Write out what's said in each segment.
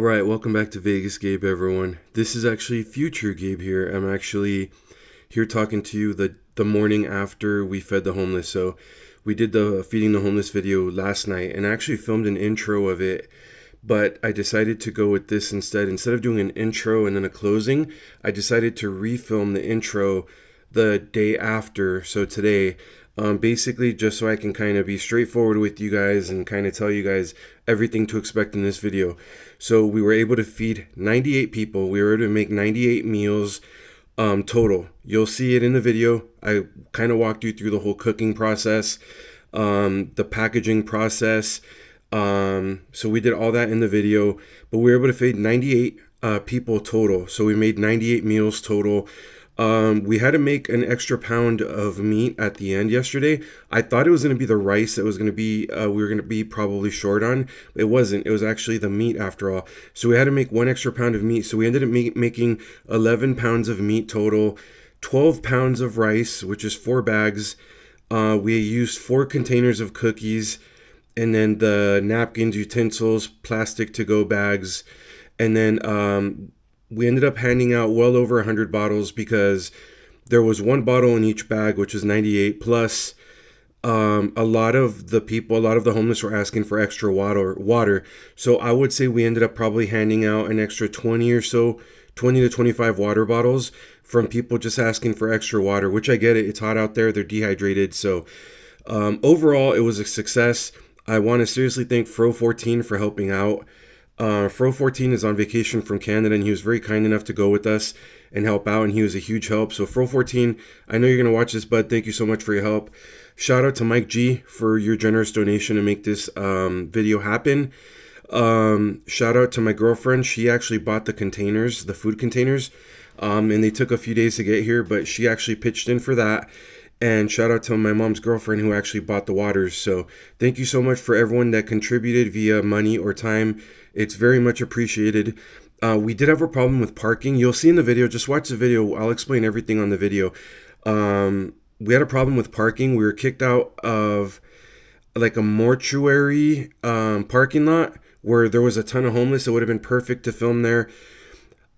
Alright, welcome back to Vegas Gabe, everyone. This is actually future Gabe here. I'm actually here talking to you the morning after we fed the homeless. So we did the feeding the homeless video last night and I actually filmed an intro of it, but I decided to go with this instead. Instead of doing an intro and then a closing, I decided to refilm the intro the day after, so today. Basically just so I can kind of be straightforward with you guys and kind of tell you guys everything to expect in this video. So we were able to feed 98 people. We were able to make 98 meals total. You'll see it in the video. I kind of walked you through the whole cooking process, the packaging process. So we did all that in the video, but we were able to feed 98 people total. So we made 98 meals total. We had to make an extra pound of meat at the end yesterday. I thought it was going to be the rice that was going to be, we were going to be probably short on. It wasn't. It was actually the meat after all. So we had to make one extra pound of meat. So we ended up making 11 pounds of meat total, 12 pounds of rice, which is 4 bags. We used 4 containers of cookies, and then the napkins, utensils, plastic to-go bags, and then we ended up handing out well over 100 bottles because there was one bottle in each bag, which is 98 plus. A lot of the homeless were asking for extra water. So I would say we ended up probably handing out an extra 20 or so, 20 to 25 water bottles from people just asking for extra water, which I get it. It's hot out there. They're dehydrated. So overall, it was a success. I want to seriously thank Fro14 for helping out. Fro14 is on vacation from Canada, and he was very kind enough to go with us and help out, and he was a huge help. So Fro14, I know you're going to watch this, bud. Thank you so much for your help. Shout out to Mike G for your generous donation to make this video happen. Shout out to my girlfriend. She actually bought the containers, the food containers, and they took a few days to get here, but she actually pitched in for that. And shout out to my mom's girlfriend who actually bought the waters. So thank you so much for everyone that contributed via money or time. It's very much appreciated. We did have a problem with parking. You'll see in the video. Just watch the video. I'll explain everything on the video. We had a problem with parking. We were kicked out of like a mortuary parking lot where there was a ton of homeless. It would have been perfect to film there.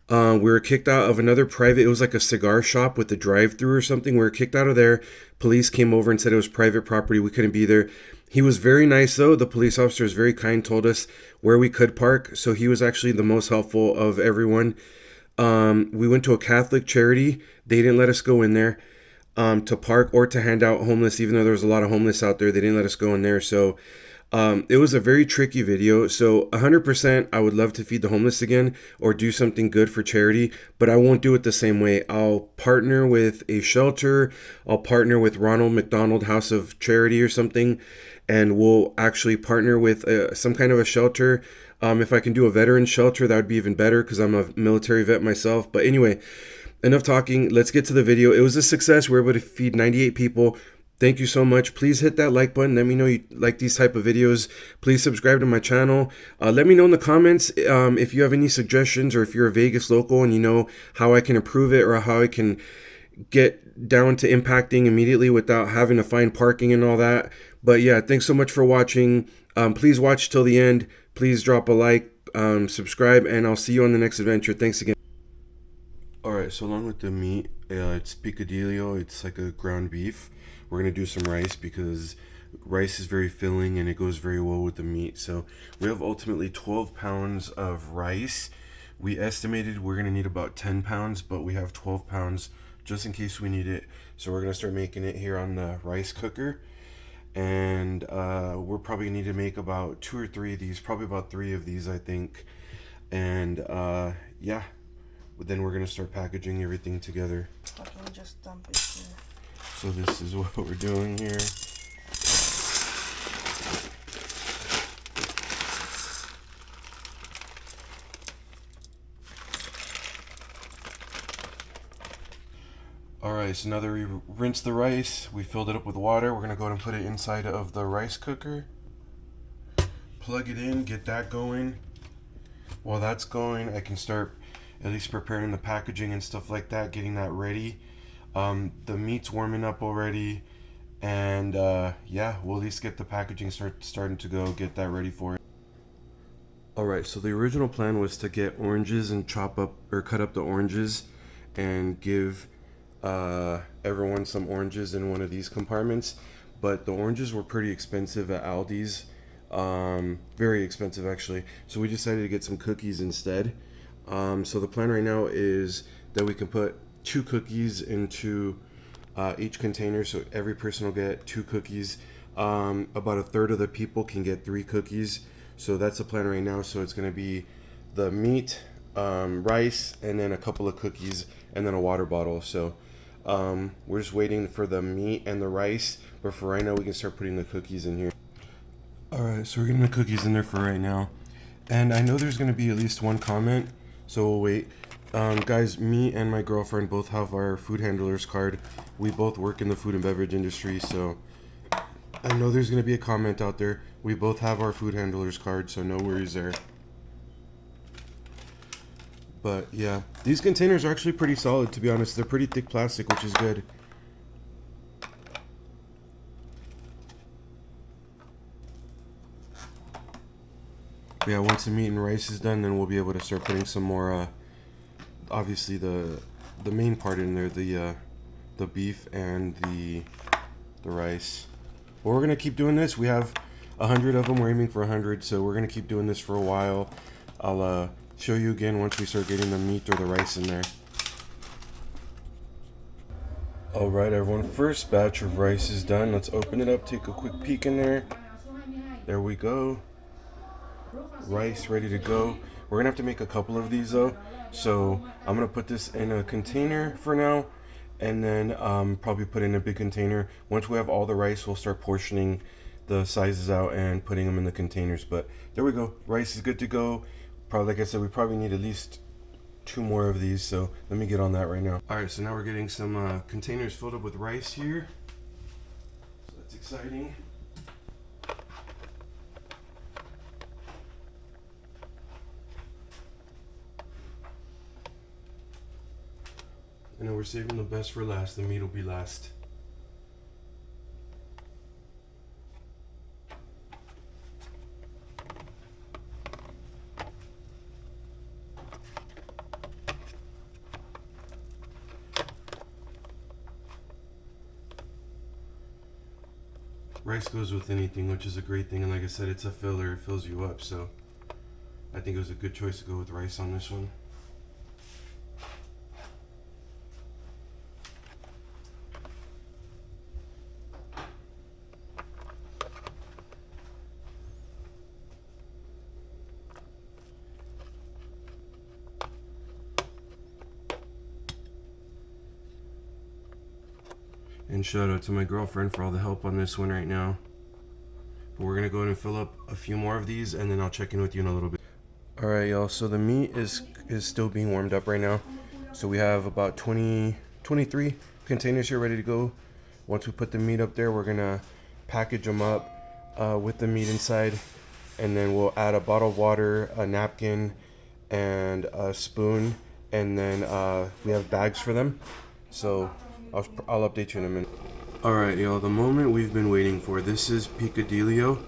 We were kicked out of another private, it was like a cigar shop with a drive-through or something. We were kicked out of there. Police came over and said it was private property. We couldn't be there. He was very nice though. The police officer was very kind, told us where we could park. So he was actually the most helpful of everyone. We went to a Catholic charity. They didn't let us go in there to park or to hand out homeless, even though there was a lot of homeless out there. They didn't let us go in there. So it was a very tricky video. So 100% I would love to feed the homeless again or do something good for charity, but I won't do it the same way. I'll partner with a shelter. I'll partner with Ronald McDonald House of Charity or something, and we'll actually partner with some kind of a shelter. If I can do a veteran shelter, that would be even better because I'm a military vet myself. But anyway, enough talking. Let's get to the video. It was a success. We were able to feed 98 people. Thank you so much. Please hit that like button. Let me know you like these type of videos. Please subscribe to my channel. Let me know in the comments if you have any suggestions, or if you're a Vegas local and you know how I can improve it or how I can get down to impacting immediately without having to find parking and all that. But yeah, thanks so much for watching. Please watch till the end. Please drop a like, subscribe, and I'll see you on the next adventure. Thanks again. Alright, so along with the meat, it's picadillo. It's like a ground beef. We're going to do some rice because rice is very filling and it goes very well with the meat. So we have ultimately 12 pounds of rice. We estimated we're going to need about 10 pounds, but we have 12 pounds just in case we need it. So we're going to start making it here on the rice cooker. And we're probably going to need to make about 2 or 3 of these, probably about 3 of these, I think. And yeah, but then we're going to start packaging everything together. Okay, just dump it here. So this is what we're doing here. Alright, so now that we rinsed the rice, we filled it up with water. We're going to go ahead and put it inside of the rice cooker. Plug it in, get that going. While that's going, I can start at least preparing the packaging and stuff like that, getting that ready. The meat's warming up already, and yeah, we'll at least get the packaging starting to go, get that ready for it. Alright, so the original plan was to get oranges and chop up or cut up the oranges and give everyone some oranges in one of these compartments. But the oranges were pretty expensive at Aldi's. Very expensive actually. So we decided to get some cookies instead. So the plan right now is that we can put 2 cookies into each container, so every person will get 2 cookies. About a third of the people can get 3 cookies. So that's the plan right now. So it's going to be the meat, rice, and then a couple of cookies, and then a water bottle. So we're just waiting for the meat and the rice, but for right now we can start putting the cookies in here. Alright, so we're getting the cookies in there for right now. And I know there's going to be at least one comment, so we'll wait. Guys, me and my girlfriend both have our food handler's card. We both work in the food and beverage industry, so I know there's going to be a comment out there. We both have our food handler's card, so no worries there. But yeah, these containers are actually pretty solid, to be honest. They're pretty thick plastic, which is good. But yeah, once the meat and rice is done, then we'll be able to start putting some more, obviously the main part in there, the beef and the rice. But we're gonna keep doing this. We have 100 of them. We're aiming for 100, so we're gonna keep doing this for a while. I'll show you again once we start getting the meat or the rice in there. Alright everyone, first batch of rice is done. Let's open it up, take a quick peek in there. There we go. Rice ready to go. We're gonna have to make a couple of these though, so I'm gonna put this in a container for now, and then probably put in a big container. Once we have all the rice, we'll start portioning the sizes out and putting them in the containers. But there we go, rice is good to go. Probably, like I said, we probably need at least 2 more of these, so let me get on that right now. Alright, so now we're getting some containers filled up with rice here, so that's exciting. And then we're saving the best for last. The meat will be last. Rice goes with anything, which is a great thing. And like I said, it's a filler. It fills you up. So I think it was a good choice to go with rice on this one. And shout out to my girlfriend for all the help on this one right now. But we're gonna go ahead and fill up a few more of these, and then I'll check in with you in a little bit. Alright y'all, so the meat is still being warmed up right now. So we have about 23 containers here ready to go. Once we put the meat up there, we're gonna package them up with the meat inside, and then we'll add a bottle of water, a napkin, and a spoon, and then we have bags for them. So I'll update you in a minute. Alright y'all, the moment we've been waiting for. This is picadillo.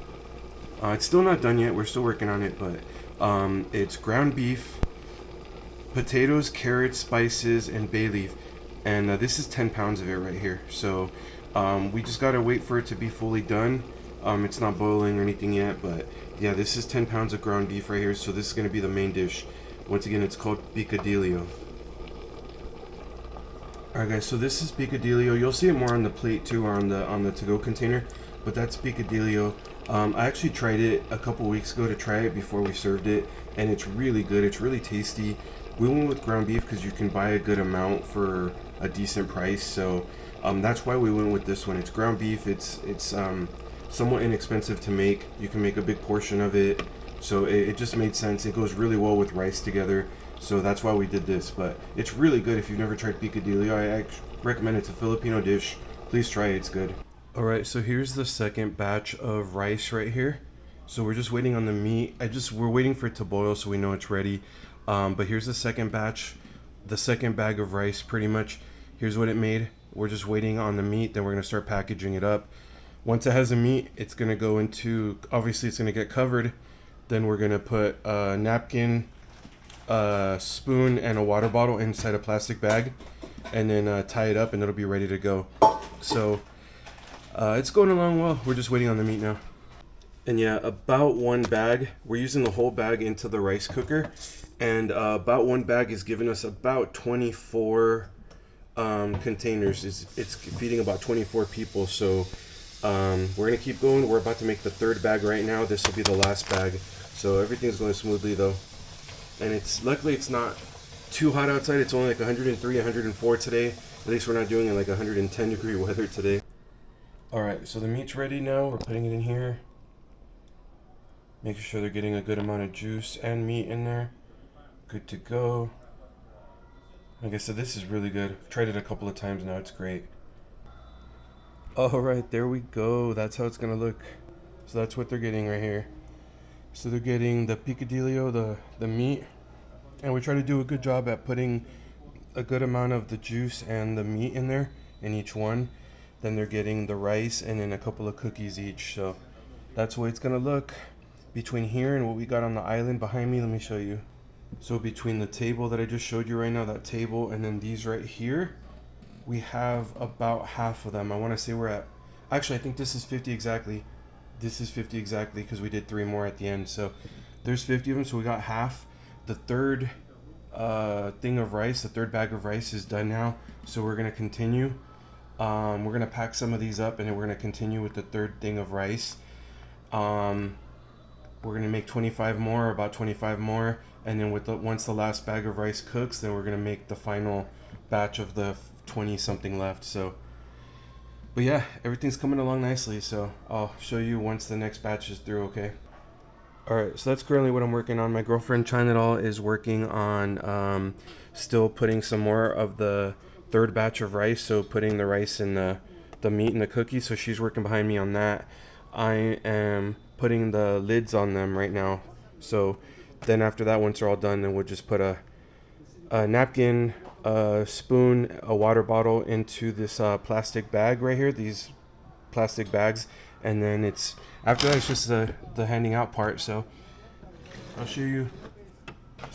It's still not done yet, we're still working on it, but it's ground beef, potatoes, carrots, spices, and bay leaf. And this is 10 pounds of it right here. So we just gotta wait for it to be fully done. It's not boiling or anything yet, but yeah, this is 10 pounds of ground beef right here. So this is gonna be the main dish. Once again, it's called picadillo. Alright guys, so this is picadillo. You'll see it more on the plate too, or on the to-go container, but that's picadillo. I actually tried it a couple weeks ago to try it before we served it, and it's really good. It's really tasty. We went with ground beef because you can buy a good amount for a decent price, so that's why we went with this one. It's ground beef. It's somewhat inexpensive to make. You can make a big portion of it, so it just made sense. It goes really well with rice together. So that's why we did this, but it's really good. If you've never tried picadillo, I recommend it. It's a Filipino dish. Please try it, it's good. Alright, so here's the second batch of rice right here. So we're just waiting on the meat. We're waiting for it to boil so we know it's ready. But here's the second batch, the second bag of rice pretty much. Here's what it made. We're just waiting on the meat, then we're gonna start packaging it up. Once it has the meat, it's gonna go into, obviously it's gonna get covered, Then we're gonna put a napkin, a spoon, and a water bottle inside a plastic bag, and then tie it up, and it'll be ready to go. So it's going along well. We're just waiting on the meat now. And yeah, about one bag. We're using the whole bag into the rice cooker, and about one bag is giving us about 24 containers. It's feeding about 24 people. So we're gonna keep going. We're about to make the third bag right now. This will be the last bag. So everything's going smoothly though, and luckily it's not too hot outside. It's only like 103, 104 today. At least we're not doing it like 110-degree weather today. All right, so the meat's ready now. We're putting it in here. Making sure they're getting a good amount of juice and meat in there. Good to go. Like I said, this is really good. I've tried it a couple of times now. It's great. All right, there we go. That's how it's gonna look. So that's what they're getting right here. So they're getting the picadillo, the meat, and we try to do a good job at putting a good amount of the juice and the meat in there in each one. Then they're getting the rice and then a couple of cookies each. So that's the way it's gonna look. Between here and what we got on the island behind me, let me show you. So between the table that I just showed you right now, that table, and then these right here, we have about half of them. I want to say we're at, actually I think this is 50 exactly. This is 50 exactly because we did 3 more at the end. So there's 50 of them, so we got half. The third thing of rice, the third bag of rice is done now. So we're going to continue. We're going to pack some of these up and then we're going to continue with the third thing of rice. We're going to make 25 more, about 25 more, and then once the last bag of rice cooks, then we're going to make the final batch of the 20 something left. So but yeah, everything's coming along nicely, so I'll show you once the next batch is through. Okay. All right, so that's currently what I'm working on. My girlfriend China is working on still putting some more of the third batch of rice, so putting the rice in the meat and the cookies. So she's working behind me on that. I am putting the lids on them right now. So then after that, once they're all done, then we'll just put a napkin, a spoon, a water bottle into this plastic bag right here, these plastic bags, and then after that it's just the handing out part. So I'll show you.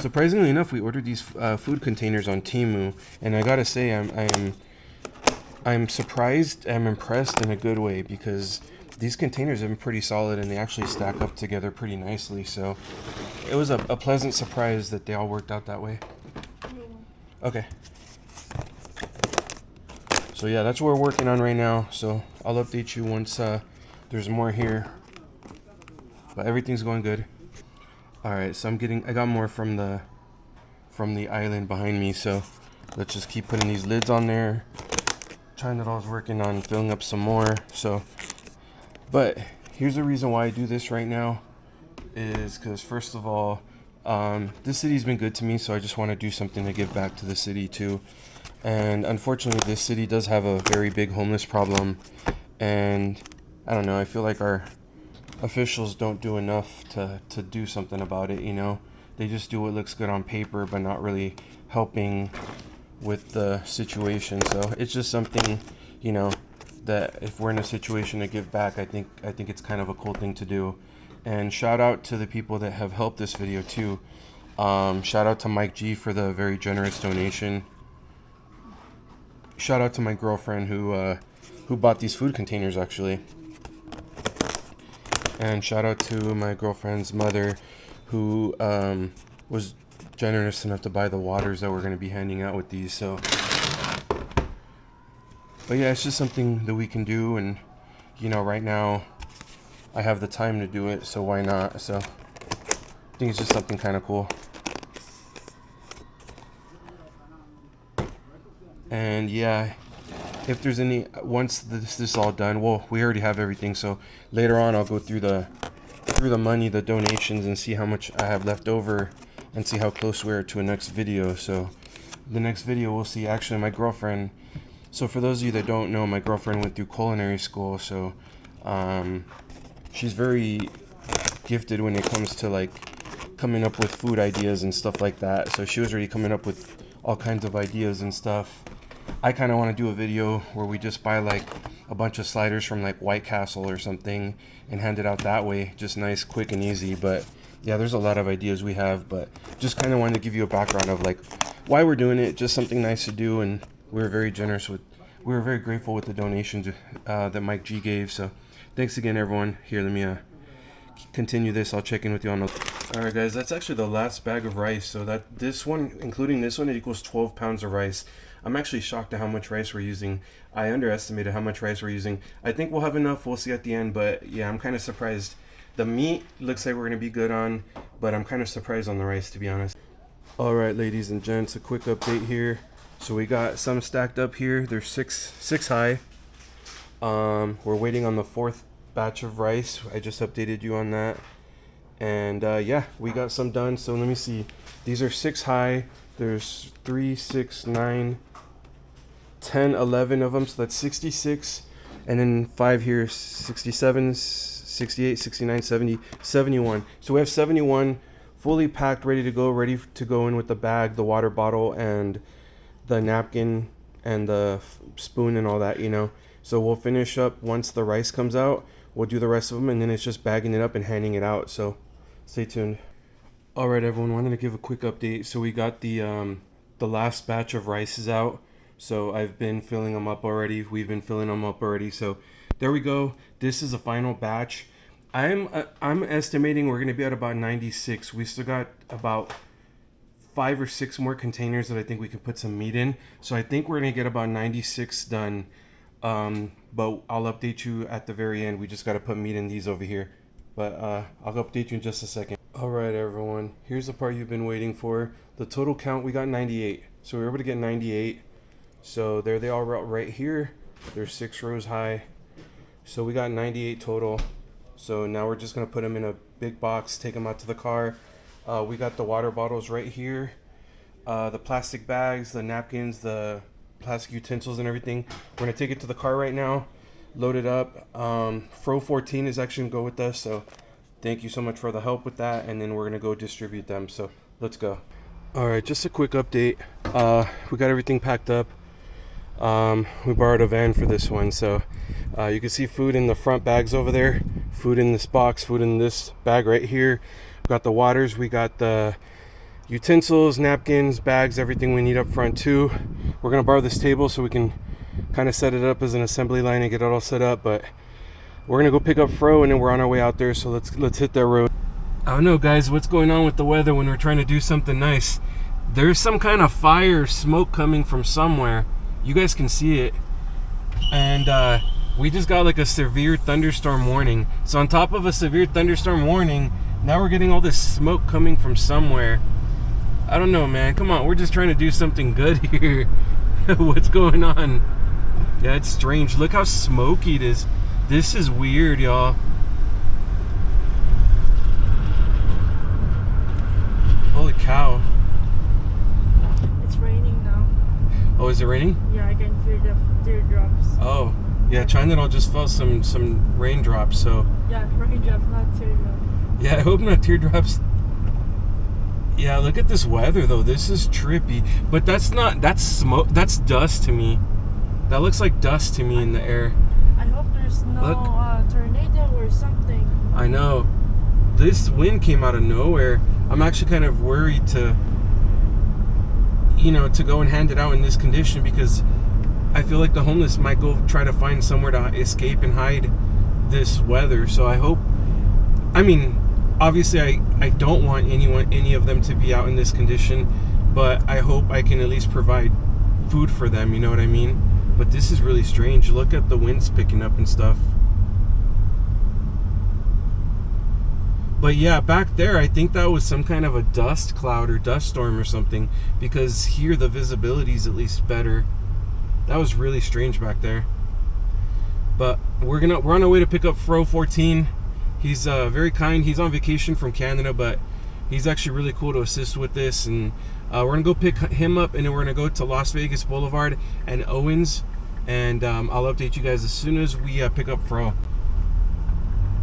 Surprisingly enough, we ordered these food containers on Temu, and I gotta say I'm surprised, I'm impressed in a good way, because these containers have been pretty solid and they actually stack up together pretty nicely. So it was a pleasant surprise that they all worked out that way. Okay. So yeah, that's what we're working on right now. So I'll update you once there's more here. But everything's going good. All right, so I got more from the island behind me. So let's just keep putting these lids on there. China working on filling up some more. So, but here's the reason why I do this right now, is because first of all, this city's been good to me, so I just want to do something to give back to the city too. And unfortunately, this city does have a very big homeless problem, and I don't know, I feel like our officials don't do enough to do something about it, you know? They just do what looks good on paper, but not really helping with the situation. So it's just something, you know, that if we're in a situation to give back, I think it's kind of a cool thing to do. And shout out to the people that have helped this video too. Shout out to Mike G for the very generous donation. Shout out to my girlfriend who bought these food containers actually. And shout out to my girlfriend's mother who was generous enough to buy the waters that we're going to be handing out with these. So, but yeah, it's just something that we can do, and you know, right now I have the time to do it, so why not? So I think it's just something kind of cool. And yeah, if there's any, once this is all done, well, we already have everything, so later on I'll go through the money, the donations, and see how much I have left over, and see how close we are to a next video. So the next video we'll see actually my girlfriend. So for those of you that don't know, my girlfriend went through culinary school, so she's very gifted when it comes to like coming up with food ideas and stuff like that. So she was already coming up with all kinds of ideas and stuff. I kind of want to do a video where we just buy like a bunch of sliders from like White Castle or something and hand it out that way. Just nice, quick, and easy. But yeah, there's a lot of ideas we have, but just kind of wanted to give you a background of like why we're doing it. Just something nice to do, and we were very grateful with the donations that Mike G gave. So thanks again, everyone. Here, let me continue this. I'll check in with you on the... All right, guys, that's actually the last bag of rice. So that this one, including this one, it equals 12 pounds of rice. I'm actually shocked at how much rice we're using. I underestimated how much rice we're using. I think we'll have enough. We'll see at the end. But yeah, I'm kind of surprised. The meat looks like we're going to be good on, but I'm kind of surprised on the rice, to be honest. All right, ladies and gents, a quick update here. So we got some stacked up here. There's six high. We're waiting on the 4th batch of rice. I just updated you on that. And yeah, we got some done. So let me see. These are 6 high. There's 3, 6, 9, 10, 11 of them. So that's 66. And then 5 here, 67, 68, 69, 70, 71. So we have 71 fully packed, ready to go in with the bag, the water bottle, and the napkin, and the spoon, and all that, you know. So we'll finish up once the rice comes out. We'll do the rest of them, and then it's just bagging it up and handing it out. So stay tuned. All right, everyone, wanted to give a quick update. So we got the last batch of rices out. So I've been filling them up already. We've been filling them up already. So there we go. This is the final batch. I'm estimating we're going to be at about 96. We still got about 5 or 6 more containers that I think we can put some meat in. So I think we're going to get about 96 done. But I'll update you at the very end. We just got to put meat in these over here. But I'll update you in just a second. All right, everyone. Here's the part you've been waiting for. The total count, we got 98. So we were able to get 98. So there they are right here. They're 6 rows high. So we got 98 total. So now we're just going to put them in a big box, take them out to the car. We got the water bottles right here. The plastic bags, the napkins, the plastic utensils and everything. We're going to take it to the car right now, load it up. Fro 14 is actually going to go with us. So thank you so much for the help with that. And then we're going to go distribute them. So let's go. All right, just a quick update. We got everything packed up. We borrowed a van for this one, so you can see food in the front bags over there, food in this box, food in this bag right here. We got the waters, we got the utensils, napkins, bags, everything we need up front too. We're gonna borrow this table so we can kind of set it up as an assembly line and get it all set up, but we're gonna go pick up Fro and then we're on our way out there, so let's hit that road. I don't know, guys, what's going on with the weather when we're trying to do something nice. There's some kind of fire, smoke coming from somewhere. You guys can see it, and we just got like a severe thunderstorm warning. So on top of a severe thunderstorm warning, now we're getting all this smoke coming from somewhere. I don't know, man. Come on, we're just trying to do something good here. What's going on? Yeah, it's strange. Look how smoky it is. This is weird, y'all. Holy cow. It's raining now. Oh, is it raining? Yeah, I can feel the teardrops. Oh, yeah, China just felt some raindrops, so... Yeah, raindrops, not teardrops. Yeah, I hope not teardrops. Yeah, look at this weather, though. This is trippy. But that's smoke. That's dust to me. That looks like dust to me in the air. I hope there's no tornado or something. I know. This wind came out of nowhere. I'm actually kind of worried to go and hand it out in this condition, because I feel like the homeless might go try to find somewhere to escape and hide this weather. So I hope, I mean, obviously I don't want any of them to be out in this condition, but I hope I can at least provide food for them, you know what I mean? But this is really strange. Look at the winds picking up and stuff. But yeah, back there, I think that was some kind of a dust cloud or dust storm or something, because here the visibility is at least better. That was really strange back there. But we're on our way to pick up Fro 14. He's very kind. He's on vacation from Canada, but he's actually really cool to assist with this. And we're gonna go pick him up, and then we're gonna go to Las Vegas Boulevard and Owens, and I'll update you guys as soon as we pick up Fro.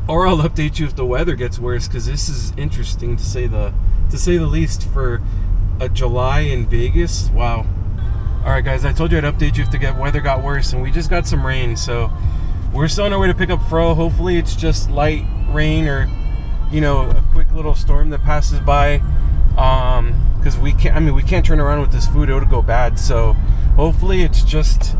Or I'll update you if the weather gets worse, because this is interesting to say the least for a July in Vegas. Wow. All right, guys, I told you I'd update you if the weather got worse, and we just got some rain. So we're still on our way to pick up Fro. Hopefully it's just light rain or, you know, a quick little storm that passes by. Because we can't turn around with this food, it would go bad. So hopefully it's just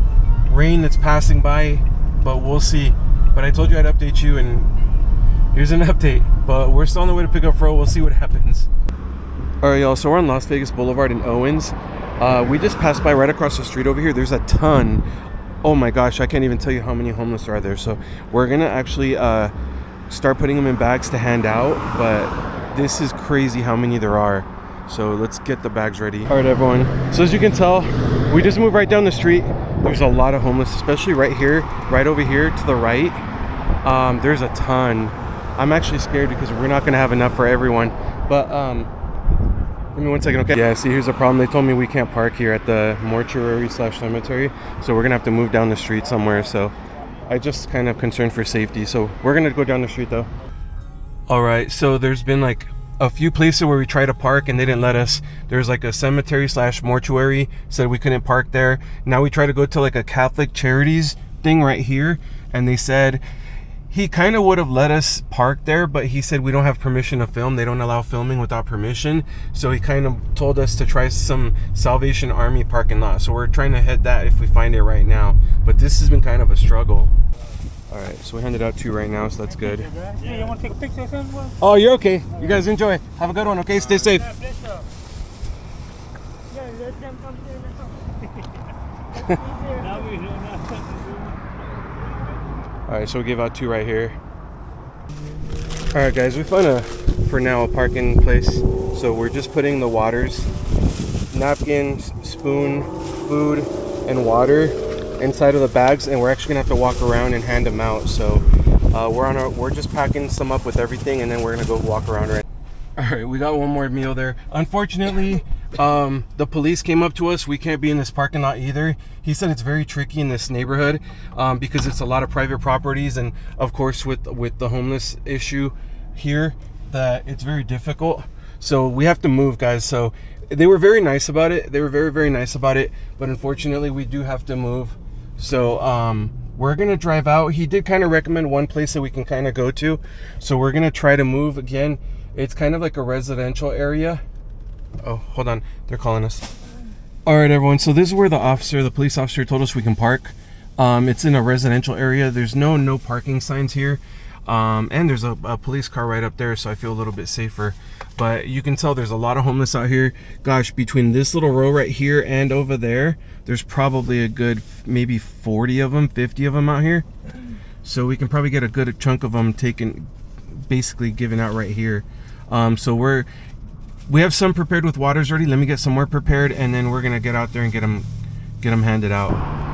rain that's passing by, but we'll see. But I told you I'd update you, and here's an update. But we're still on the way to pick up Fro. We'll see what happens. All right, y'all, so we're on Las Vegas Boulevard in Owens. We just passed by right across the street over here. There's a ton. Oh my gosh, I can't even tell you how many homeless are there. So we're gonna actually start putting them in bags to hand out, but this is crazy how many there are. So let's get the bags ready. All right, everyone. So as you can tell, we just moved right down the street. There's a lot of homeless, especially right here, right over here to the right. There's a ton. I'm actually scared because we're not gonna have enough for everyone. But give me one second, okay? Yeah, see, here's the problem. They told me we can't park here at the mortuary/cemetery, so we're gonna have to move down the street somewhere. So I just kind of concerned for safety. So we're gonna go down the street though. All right, so there's been like a few places where we tried to park and they didn't let us. There's like a cemetery/mortuary, said we couldn't park there. Now we try to go to like a Catholic Charities thing right here, and they said he kind of would have let us park there, but he said we don't have permission to film. They don't allow filming without permission. So he kind of told us to try some Salvation Army parking lot. So we're trying to head that if we find it right now. But this has been kind of a struggle. All right, so we handed out 2 right now, so that's good. Yeah, you want to take a picture or something? Oh, you're okay. You guys enjoy. Have a good one, okay? Stay safe. Yeah, let them come here now. Now we know nothing to do. All right, so we gave out 2 right here. All right, guys, we found for now, a parking place. So we're just putting the waters, napkins, spoon, food, and water inside of the bags, and we're actually gonna have to walk around and hand them out. So we're just packing some up with everything, and then we're gonna go walk around. Right. All right, we got one more meal there. Unfortunately, the police came up to us. We can't be in this parking lot either. He said it's very tricky in this neighborhood because it's a lot of private properties, and of course with the homeless issue here, that it's very difficult. So we have to move, guys. So they were very nice about it. They were very, very nice about it, but unfortunately we do have to move. So we're gonna drive out. He did kind of recommend one place that we can kind of go to, so we're gonna try to move. Again, it's kind of like a residential area. Oh, hold on, they're calling us. All right, everyone, so this is where the police officer told us we can park. It's in a residential area. There's no parking signs here, and there's a police car right up there, so I feel a little bit safer. But you can tell there's a lot of homeless out here. Gosh, between this little row right here and over there, there's probably a good maybe 40 of them, 50 of them out here. So we can probably get a good chunk of them taken, basically given out right here. So we have some prepared with waters already. Let me get some more prepared, and then we're gonna get out there and get them handed out.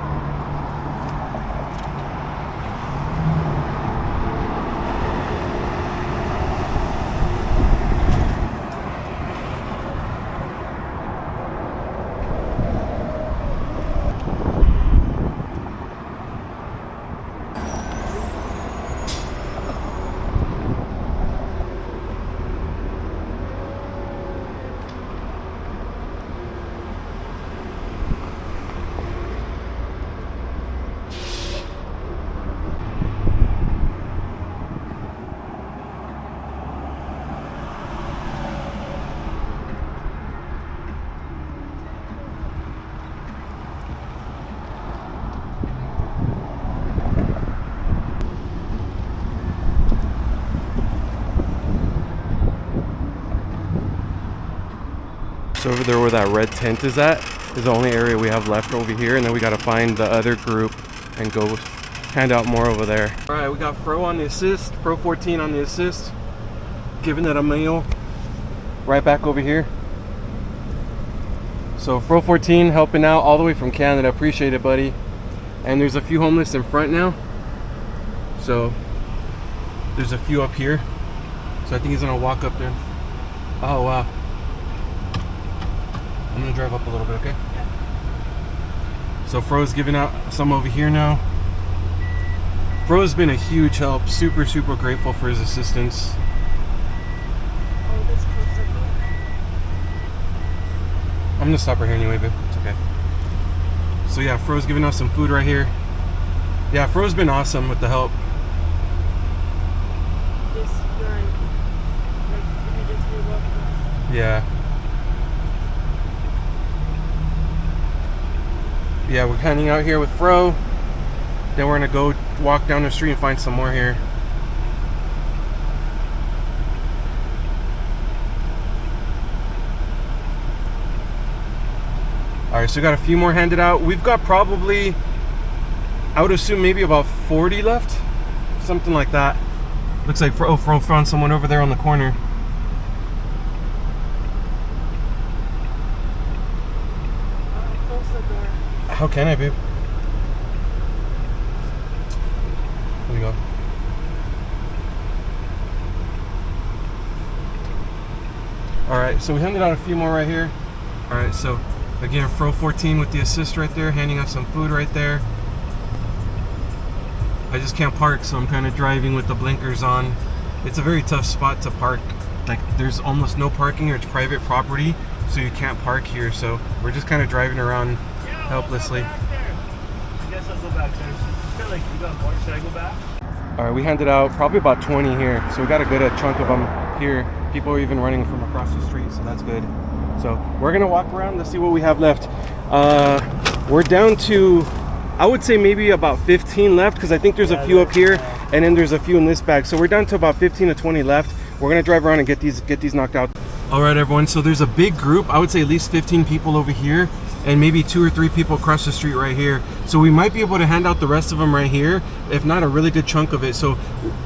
So over there where that red tent is at is the only area we have left over here, and then we got to find the other group and go hand out more over there. All right, we got Fro on the assist, Fro 14 on the assist, giving it a meal right back over here. So Fro 14 helping out all the way from Canada. Appreciate it, buddy. And there's a few homeless in front now, so there's a few up here, so I think he's gonna walk up there. Oh wow, I'm gonna drive up a little bit, okay? So Fro's giving out some over here now. Fro's been a huge help. Super grateful for his assistance. I'm gonna stop right here anyway, babe. It's okay. So yeah, Fro's giving us some food right here. Yeah, Fro's been awesome with the help. This guy, like, immediately walked. Yeah. Yeah, we're hanging out here with Fro. Then we're gonna go walk down the street and find some more here. Alright, so we got a few more handed out. We've got probably, I would assume maybe about 40 left. Something like that. Looks like Fro found someone over there on the corner. Close the door. How can I, babe? There we go. Alright, so we handed out a few more right here. Alright, so again, Fro 14 with the assist right there, handing us some food right there. I just can't park, so I'm kind of driving with the blinkers on. It's a very tough spot to park. Like, there's almost no parking here. It's private property, so you can't park here. So we're just kind of driving around helplessly. I guess I'll go back there. I feel like you got more. Should I go back? All right, we handed out probably about 20 here, so we got a good chunk of them here. People are even running from across the street, so that's good. So we're gonna walk around. Let's see what we have left. We're down to, I would say maybe about 15 left, because I think there's a few up here, and then there's a few in this bag. So we're down to about 15 to 20 left. We're gonna drive around and get these knocked out. All right, everyone. So there's a big group. I would say at least 15 people over here, and maybe 2 or 3 people across the street right here. So we might be able to hand out the rest of them right here, if not a really good chunk of it. So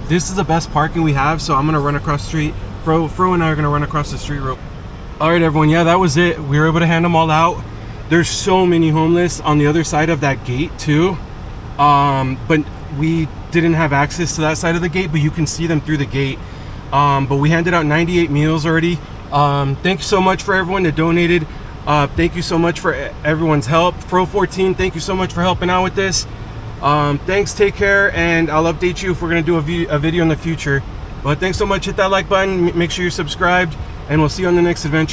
this is the best parking we have. So I'm gonna run across the street. Fro and I are gonna run across the street real. All right, everyone. Yeah, that was it. We were able to hand them all out. There's so many homeless on the other side of that gate too, but we didn't have access to that side of the gate, but you can see them through the gate. But we handed out 98 meals already. Thank you so much for everyone that donated. Thank you so much for everyone's help. Fro 14, thank you so much for helping out with this. Thanks, take care, and I'll update you if we're gonna do a video in the future. But thanks so much. Hit that like button, make sure you're subscribed, and we'll see you on the next adventure.